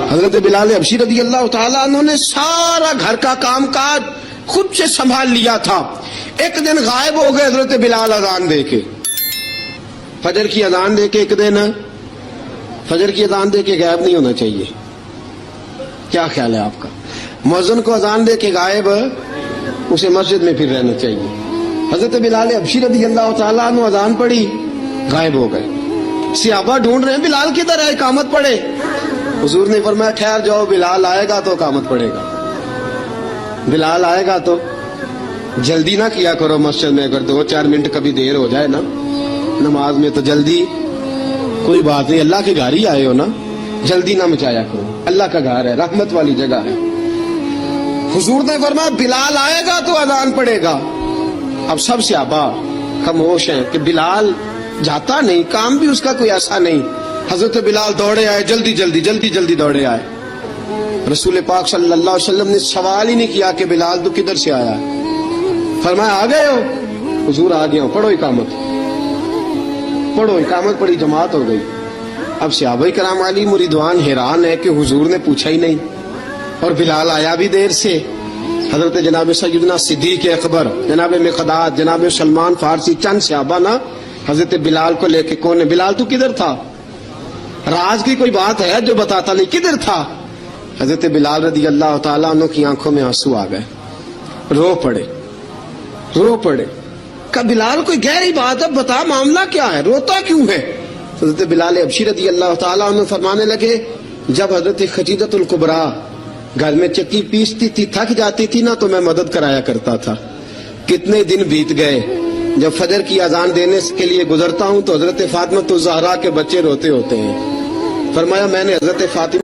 حضرت بلال حبشی رضی اللہ تعالیٰ عنہ نے سارا گھر کا کام کاج خود سے سنبھال لیا تھا. ایک دن غائب ہو گئے حضرت بلال اذان دے کے, فجر کی اذان دے کے. ایک دن فجر کی اذان دے کے غائب نہیں ہونا چاہیے. کیا خیال ہے آپ کا؟ مؤذن کو اذان دے کے غائب, اسے مسجد میں پھر رہنا چاہیے. حضرت بلال حبشی رضی اللہ تعالیٰ عنہ اذان پڑھی, غائب ہو گئے. صحابہ ڈھونڈ رہے ہیں بلال کدھر ہے, اقامت پڑھے. حضور نے فرمایا خیر جاؤ, بلال آئے گا تو اقامت پڑھے گا. بلال آئے گا تو جلدی نہ کیا کرو مسجد میں, اگر 2-4 منٹ کبھی دیر ہو جائے نا نماز میں تو جلدی کوئی بات نہیں, اللہ کے گھر ہی آئے ہو نا, جلدی نہ مچایا کرو. اللہ کا گھر ہے, رحمت والی جگہ ہے. حضور نے فرمایا بلال آئے گا تو اذان پڑھے گا. اب سب صحابہ خاموش ہیں کہ بلال جاتا نہیں, کام بھی اس کا کوئی ایسا نہیں. حضرت بلال دوڑے آئے, جلدی دوڑے آئے. رسول پاک صلی اللہ علیہ وسلم نے سوال ہی نہیں کیا کہ بلال تو کدھر سے آیا. فرمایا آ گئے ہو؟ حضور آ گیا ہوں. پڑھو اقامت پڑھی, جماعت ہو گئی. اب صحابہ کرام علی مریدوان حیران ہے کہ حضور نے پوچھا ہی نہیں اور بلال آیا بھی دیر سے. حضرت جناب سیدنا صدیق اکبر, جناب مقداد, جناب سلمان فارسی, چند صحابہ نا حضرت بلال کو لے کے, کون ہے بلال تو کدھر تھا؟ راز کی کوئی بات ہے جو بتاتا نہیں, کدھر تھا؟ حضرت بلال رضی اللہ تعالیٰ عنہ کی آنکھوں میں آنسو آ گئے, رو پڑے. کہ بلال کوئی گہری بات ہے, بتا معاملہ کیا ہے, روتا کیوں ہے؟ حضرت بلال حبشی رضی اللہ تعالیٰ عنہ فرمانے لگے جب حضرت خدیجۃ الکبریٰ گھر میں چکی پیستی تھی, تھک جاتی تھی نا, تو میں مدد کرایا کرتا تھا. کتنے دن بیت گئے, جب فجر کی اذان دینے کے لیے گزرتا ہوں تو حضرت فاطمہ الزہرا کے بچے روتے ہوتے ہیں. فرمایا میں نے حضرت فاطمہ